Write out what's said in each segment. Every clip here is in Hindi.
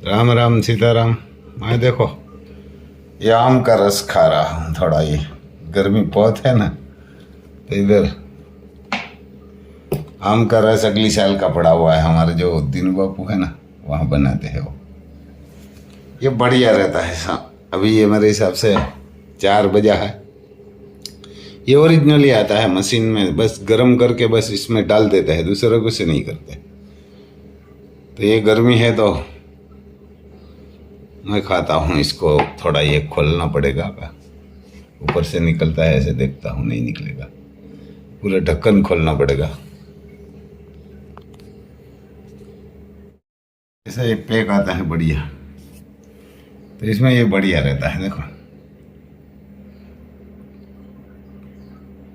राम राम सीताराम। मैं देखो ये आम का रस खा रहा हूँ थोड़ा। ये गर्मी बहुत है ना, तो इधर आम का रस अगली साल का पड़ा हुआ है। हमारे जो दीनू बापू है ना, वहाँ बनाते हैं वो। ये बढ़िया रहता है। अभी ये मेरे हिसाब से 4 बजा है। ये ओरिजिनली आता है मशीन में, बस गर्म करके बस इसमें डाल देते हैं, दूसरे कुछ नहीं करते। तो ये गर्मी है तो मैं खाता हूँ इसको। थोड़ा ये खोलना पड़ेगा, ऊपर से निकलता है ऐसे, देखता हूँ नहीं निकलेगा। पूरा ढक्कन खोलना पड़ेगा। ऐसा ये पैक आता है बढ़िया, तो इसमें ये बढ़िया रहता है। देखो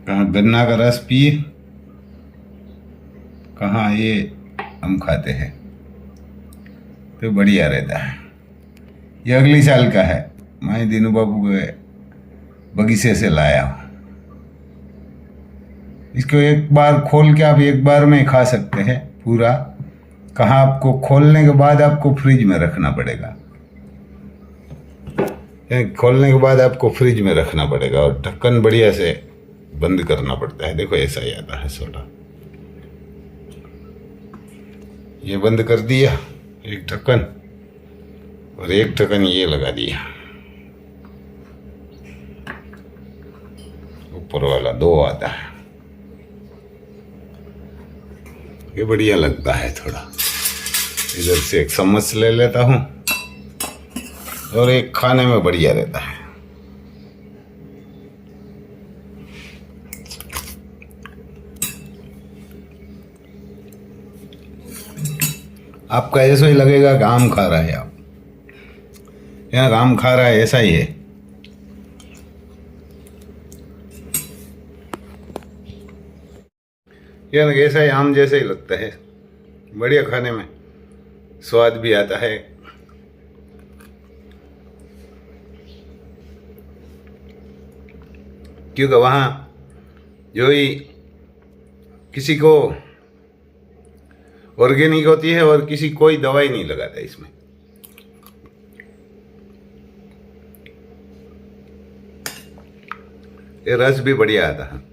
कहाँ गन्ना का रस पिए, कहाँ ये हम खाते हैं, तो बढ़िया रहता है। ये अगली साल का है, मैं दीनू बाबू के बगीचे से लाया हूँ। इसको एक बार खोल के आप एक बार में खा सकते हैं पूरा। कहाँ आपको खोलने के बाद आपको फ्रिज में रखना पड़ेगा। खोलने के बाद आपको फ्रिज में रखना पड़ेगा और ढक्कन बढ़िया से बंद करना पड़ता है। देखो ऐसा ही आता है सोडा। ये बंद कर दिया एक ढक्कन, और एक ढक्कन ये लगा दिया ऊपर वाला, 2 आता है। ये बढ़िया लगता है थोड़ा। इधर से एक चम्मच ले लेता हूँ, और एक खाने में बढ़िया रहता है। आपका ऐसा ही लगेगा कि आम खा रहा है आप, यहाँ आम खा रहा है, ऐसा ही है। ये ऐसा ही आम जैसे ही लगता है, बढ़िया। खाने में स्वाद भी आता है। क्योंकि वहाँ जो ही किसी को ऑर्गेनिक होती है और किसी कोई दवाई नहीं लगाता इसमें। ये रस भी बढ़िया आता है।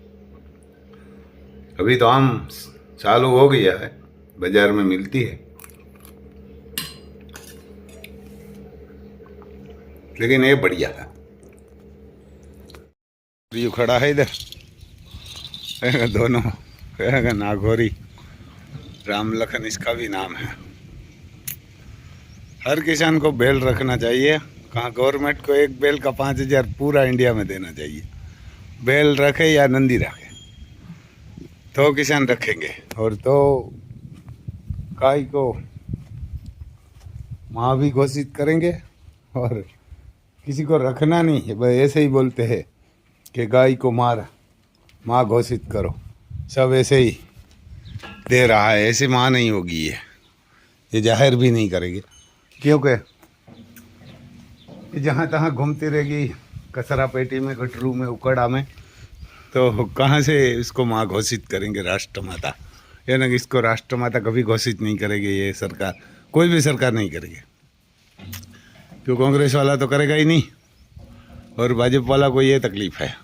अभी तो आम चालू हो गया है, बाजार में मिलती है, लेकिन ये बढ़िया है। ये खड़ा है इधर, दोनों नागौरी, राम लखन इसका भी नाम है। हर किसान को बैल रखना चाहिए। कहाँ गवर्नमेंट को एक बैल का 5,000 पूरा इंडिया में देना चाहिए। बैल रखे या नंदी रखे तो किसान रखेंगे, और तो गाय को माँ भी घोषित करेंगे। और किसी को रखना नहीं है, बस ऐसे ही बोलते हैं कि गाय को माँ घोषित करो। सब ऐसे ही दे रहा है, ऐसी माँ नहीं होगी ये जाहिर भी नहीं करेगी, क्योंकि जहाँ तहाँ घूमती रहेगी कचरा पेटी में, गटरू में, उकड़ा में, तो कहाँ से इसको माँ घोषित करेंगे राष्ट्रमाता। यानी कि इसको राष्ट्रमाता कभी घोषित नहीं करेगी ये सरकार, कोई भी सरकार नहीं करेगी। क्यों, कांग्रेस वाला तो करेगा ही नहीं, और भाजपा वाला को ये तकलीफ़ है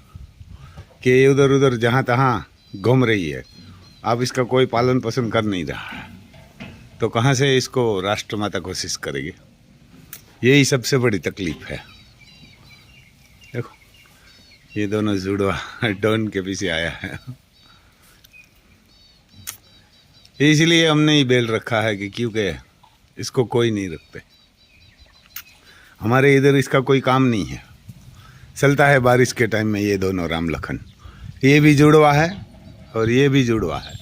कि ये उधर उधर जहाँ तहाँ घूम रही है, आप इसका कोई पालन पोषण कर नहीं रहा है, तो कहाँ से इसको राष्ट्रमाता घोषित करेगी। यही सबसे बड़ी तकलीफ है। देखो ये दोनों जुड़वा डॉन के पीछे आया है। इसलिए हमने ही बैल रखा है कि क्योंकि इसको कोई नहीं रखते। हमारे इधर इसका कोई काम नहीं है, चलता है बारिश के टाइम में। ये दोनों राम लखन, ये भी जुड़वा है और ये भी जुड़वा है,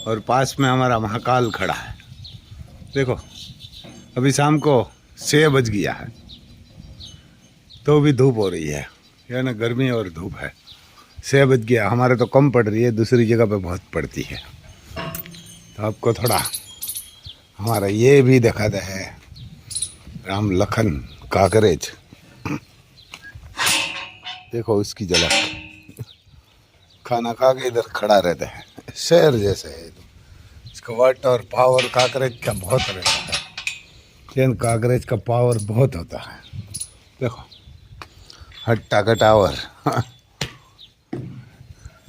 और पास में हमारा महाकाल खड़ा है। देखो अभी शाम को 6 बज गया है, तो भी धूप हो रही है, यानी गर्मी और धूप है। 6 बज गया, हमारे तो कम पड़ रही है, दूसरी जगह पे बहुत पड़ती है। तो आपको थोड़ा हमारा ये भी दिखाते हैं, राम लखन काकरेज। देखो उसकी झलक, खाना खा के इधर खड़ा रहता है, शेर जैसे है। इसका वाट और पावर काकरेज का बहुत रहता है। इन कागरेज का पावर बहुत होता है। देखो हट्टा कटावर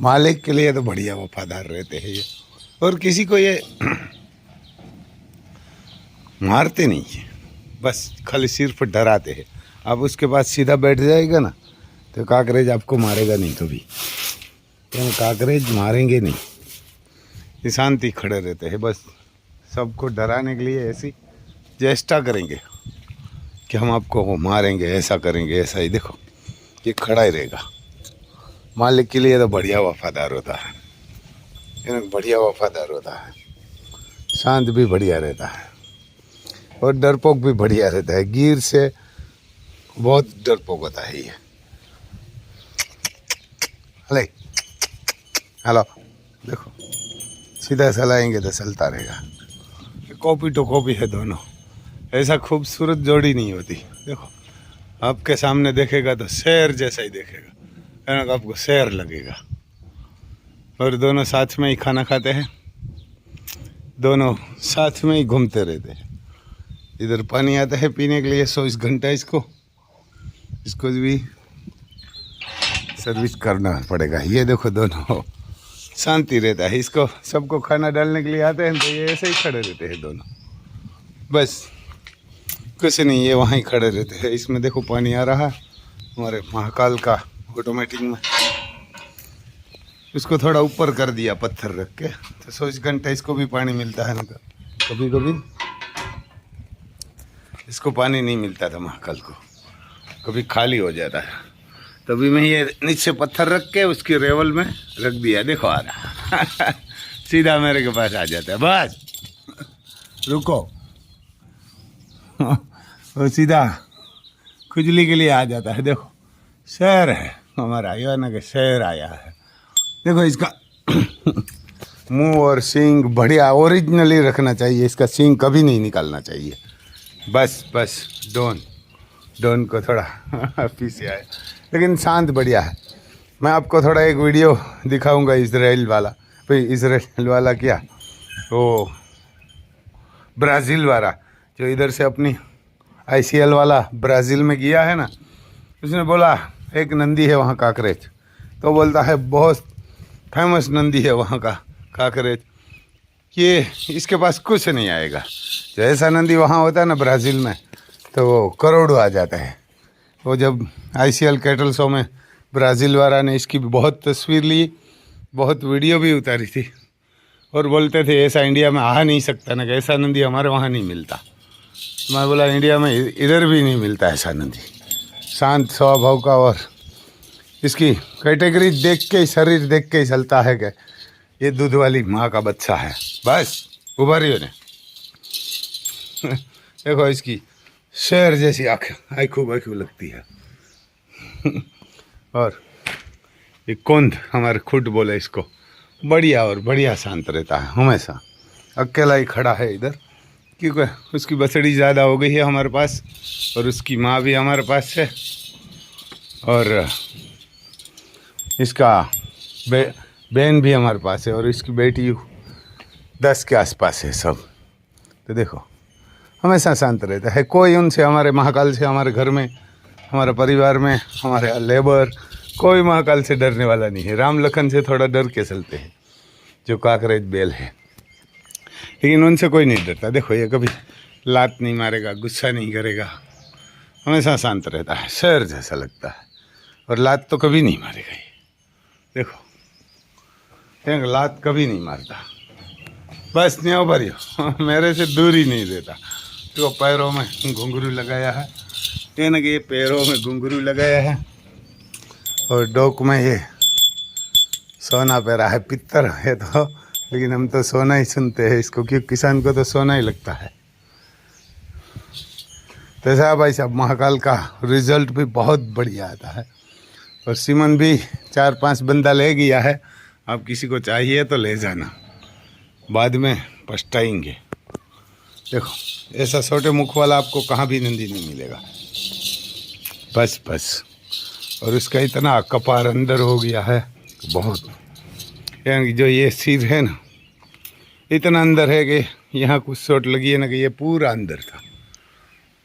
मालिक के लिए तो बढ़िया वफादार रहते हैं ये, और किसी को ये मारते नहीं है, बस खाली सिर्फ डराते हैं। आप उसके पास सीधा बैठ जाएगा ना तो काकरेज आपको मारेगा नहीं कभी, यानी काकरेज मारेंगे नहीं, ये शांति खड़े रहते हैं। बस सबको डराने के लिए ऐसी चेष्टा करेंगे कि हम आपको मारेंगे, ऐसा करेंगे, ऐसा ही। देखो ये खड़ा ही रहेगा। मालिक के लिए तो बढ़िया वफादार होता है, यानी बढ़िया वफादार होता है, शांत भी बढ़िया रहता है और डरपोक भी बढ़िया रहता है। गिर से बहुत डरपोक होता है ये। हेलो हेलो, देखो सीधा चलाएंगे तो चलता रहेगा। कॉपी टू कॉपी है दोनों, ऐसा खूबसूरत जोड़ी नहीं होती। देखो आपके सामने देखेगा तो शेर जैसा ही देखेगा, यानी आपको शेर लगेगा। और दोनों साथ में ही खाना खाते हैं, दोनों साथ में ही घूमते रहते हैं। इधर पानी आता है पीने के लिए 24 घंटा, इसको भी सर्विस करना पड़ेगा। ये देखो दोनों शांति रहता है। इसको सबको खाना डालने के लिए आते हैं तो ये ऐसे ही खड़े रहते हैं दोनों, बस कुछ नहीं, ये वहाँ ही खड़े रहते हैं। इसमें देखो पानी आ रहा है हमारे महाकाल का ऑटोमेटिक में, इसको थोड़ा ऊपर कर दिया पत्थर रख के, तो 24 घंटा इसको भी पानी मिलता है ना। कभी कभी इसको पानी नहीं मिलता था महाकाल को, कभी खाली हो जाता है, तभी मैं ये नीचे पत्थर रख के उसकी रेवल में रख दिया। देखो आ रहा सीधा मेरे के पास आ जाता है, बस रुको वो सीधा खुजली के लिए आ जाता है। देखो शेर है हमारा, यह ना कि शेर आया है। देखो इसका मुंह और सींग बढ़िया ओरिजिनली रखना चाहिए, इसका सींग कभी नहीं निकालना चाहिए। बस डोन को थोड़ा पीछे आया, लेकिन शांत बढ़िया है। मैं आपको थोड़ा एक वीडियो दिखाऊंगा इजराइल वाला, भाई इजराइल वाला क्या, वो ब्राज़ील वाला जो इधर से अपनी ICL वाला ब्राज़ील में गया है ना, उसने बोला एक नंदी है वहाँ काकरेज, तो बोलता है बहुत फेमस नंदी है वहाँ का काकरेज, ये इसके पास कुछ नहीं आएगा। जो ऐसा नंदी वहाँ होता है ना ब्राज़ील में, तो वो करोड़ों आ जाता है। वो जब ICL कैटल शो में ब्राज़ील वाला ने इसकी बहुत तस्वीर ली, बहुत वीडियो भी उतारी थी, और बोलते थे ऐसा इंडिया में आ नहीं सकता ना, कि ऐसा नंदी हमारे वहाँ नहीं मिलता। मैं बोला इंडिया में इधर भी नहीं मिलता ऐसा नंदी, शांत स्वभाव का, और इसकी कैटेगरी देख के, शरीर देख के ही चलता है कि ये दूध वाली माँ का बच्चा है। बस उभरी ने देखो इसकी शेर जैसी आँखों लगती है। और ये कुंद हमारे खुद बोले इसको, बढ़िया और बढ़िया शांत रहता है हमेशा। अकेला ही खड़ा है इधर, क्योंकि उसकी बछड़ी ज़्यादा हो गई है हमारे पास, और उसकी माँ भी हमारे पास है, और इसका बहन भी हमारे पास है, और इसकी बेटी 10 के आसपास है सब। तो देखो हमेशा शांत रहता है। कोई उनसे, हमारे महाकाल से, हमारे घर में, हमारे परिवार में, हमारे लेबर, कोई महाकाल से डरने वाला नहीं है। राम लखन से थोड़ा डर के चलते हैं जो काकरेज बेल है, लेकिन उनसे कोई नहीं डरता। देखो ये कभी लात नहीं मारेगा, गुस्सा नहीं करेगा, हमेशा शांत रहता है, शेर जैसा लगता है, और लात तो कभी नहीं मारेगा ये। देखो एक लात कभी नहीं मारता, बस न्याव भरियो मेरे से दूर ही नहीं देता। तो पैरों में घुंघरू लगाया है, ये ना कि ये पैरों में घुंघरू लगाया है, और डोक में ये सोना पहरा है। पित्तर है तो, लेकिन हम तो सोना ही सुनते हैं इसको, क्योंकि किसान को तो सोना ही लगता है। तो साहब भाई साहब, महाकाल का रिजल्ट भी बहुत बढ़िया आता है, और सिमन भी 4-5 बंदा ले गया है। आप किसी को चाहिए तो ले जाना, बाद में पछताएंगे। देखो ऐसा छोटे मुख वाला आपको कहाँ भी नंदी नहीं मिलेगा, बस। और उसका इतना कपार अंदर हो गया है बहुत, यानी जो ये सिर है ना, इतना अंदर है कि यहाँ कुछ चोट लगी है ना कि ये पूरा अंदर था,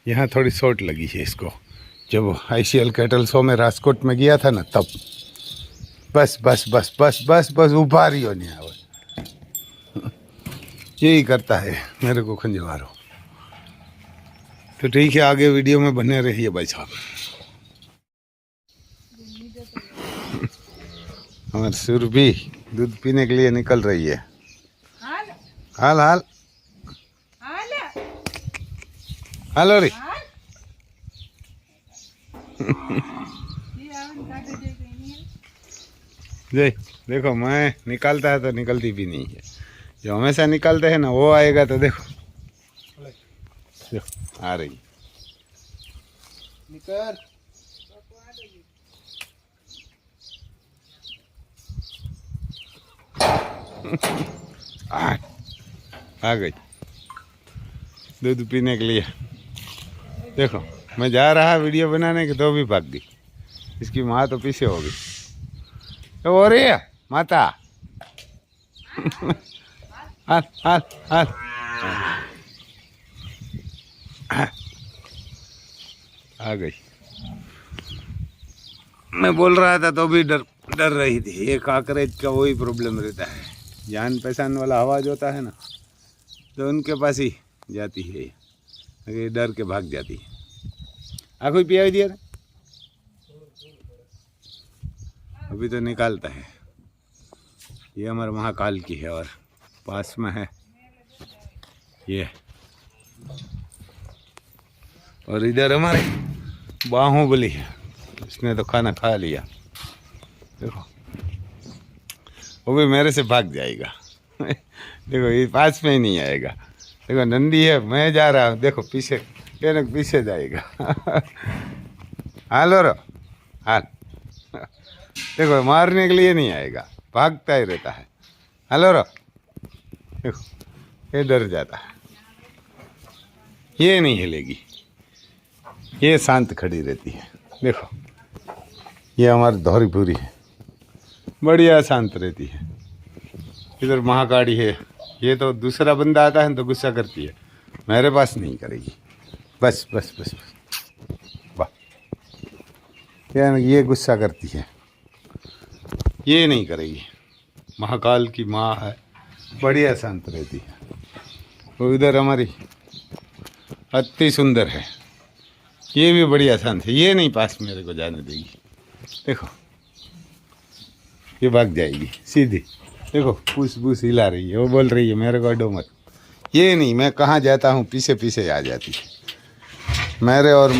यहाँ थोड़ी चोट लगी है इसको, जब ICL कैटल शो में राजकोट में गया था ना तब। बस बस बस बस बस बस उभारी हो नहीं आवे, यही करता है मेरे को खंजवारो। तो ठीक है, आगे वीडियो में बने रहिए भाई साहब। हमारे सुरभि दूध पीने के लिए निकल रही है। हाल हाल हेलो रे। देखो मैं निकालता है तो निकलती भी नहीं है, जो हमेशा निकालते हैं ना वो आएगा तो देखो आ रही निकल। आ गई दूध पीने के लिए। देखो मैं जा रहा वीडियो बनाने के तो भी भाग गई, इसकी माँ तो पीछे हो गई। तो हो रही है माता। हाल हाल हाल आ गई। मैं बोल रहा था तो भी डर रही थी। ये काकरेज का वही प्रॉब्लम रहता है, जान पहचान वाला आवाज़ होता है ना तो उनके पास ही जाती है, ये डर के भाग जाती है। कोई पिया दिया अभी तो निकालता है। ये हमारे महाकाल की है और पास में है ये, और इधर हमारे बाहुबली है, इसने तो खाना खा लिया। देखो वो भी मेरे से भाग जाएगा। देखो ये पास में ही नहीं आएगा। देखो नंदी है, मैं जा रहा हूँ, देखो पीछे पीछे जाएगा। हाल रो हाल। देखो मारने के लिए नहीं आएगा, भागता ही रहता है। हेलो रो, देखो ये डर जाता है, ये नहीं हिलेगी, ये शांत खड़ी रहती है। देखो ये हमारी धौरीपुरी है, बढ़िया शांत रहती है। इधर महाकाड़ी है, ये तो दूसरा बंदा आता है तो गुस्सा करती है, मेरे पास नहीं करेगी। बस बस बस बस वाह, ये गुस्सा करती है, ये नहीं करेगी। महाकाल की माँ है, बढ़िया शांत रहती है। वो इधर हमारी अति सुंदर है, ये भी बढ़िया शांत है, ये नहीं पास मेरे को जाने देगी। देखो ये भाग जाएगी सीधी। देखो पूछ पूछ हिला रही है, वो बोल रही है मेरे को अड्डो मत। ये नहीं, मैं कहाँ जाता हूँ पीछे पीछे आ जाती है। मेरे और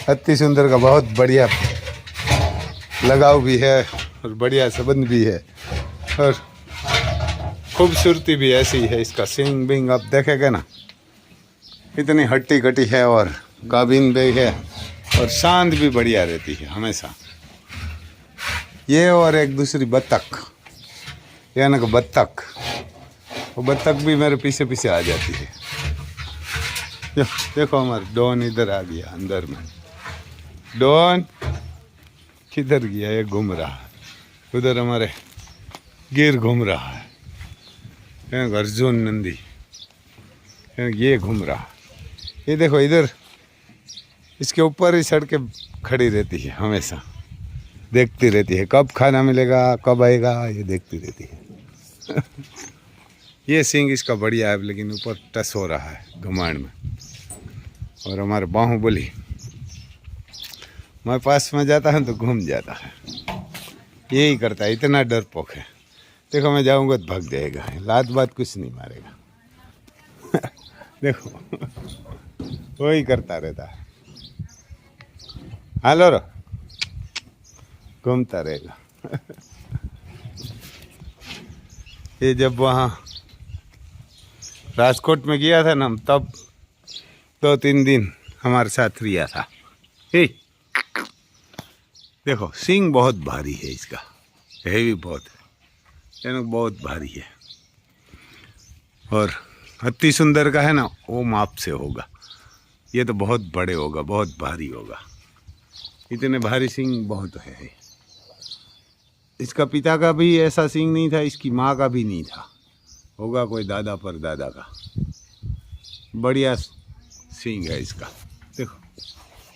अति सुंदर का बहुत बढ़िया लगाव भी है और बढ़िया संबंध भी है, और खूबसूरती भी ऐसी है। इसका सिंग बिंग आप देखेंगे ना, इतनी हट्टी कटी है और काबिन भी है और शांत भी बढ़िया रहती है हमेशा। ये और एक दूसरी बत्तख, यानी कि बत्तख, वो बत्तख भी मेरे पीछे पीछे आ जाती है। देखो हमारा डॉन इधर आ गया अंदर में। डॉन किधर गया? ये घूम रहा है उधर, हमारे गिर घूम रहा है, अर्जुन नंदी ये घूम रहा। ये देखो इधर इसके ऊपर ही चढ़ के खड़ी रहती है, हमेशा देखती रहती है कब खाना मिलेगा, कब आएगा, ये देखती रहती है। ये सींग इसका बढ़िया है, लेकिन ऊपर टस हो रहा है घुमाण में। और हमारे बाहुबली, मैं पास में जाता है तो घूम जाता है, यही करता है, इतना डरपोक है। देखो मैं जाऊंगा तो भाग जाएगा, लात बात कुछ नहीं मारेगा। देखो वही करता रहता है, हेलो रो, घूमता रहेगा। ये जब वहाँ राजकोट में गया था ना, तब 2-3 दिन हमारे साथ रिया था। देखो सींग बहुत भारी है इसका, हैवी बहुत है, यानी बहुत भारी है। और अति सुंदर का है ना, वो माप से होगा, ये तो बहुत बड़े होगा, बहुत भारी होगा। इतने भारी सींग बहुत है। इसका पिता का भी ऐसा सींग नहीं था, इसकी माँ का भी नहीं था, होगा कोई दादा पर दादा का। बढ़िया सींग है इसका। देखो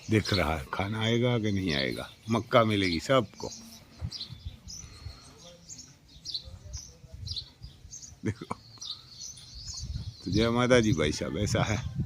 दिख रहा है, खाना आएगा कि नहीं आएगा, मक्का मिलेगी सबको। देखो तो जय माता जी भाई साहब, ऐसा है।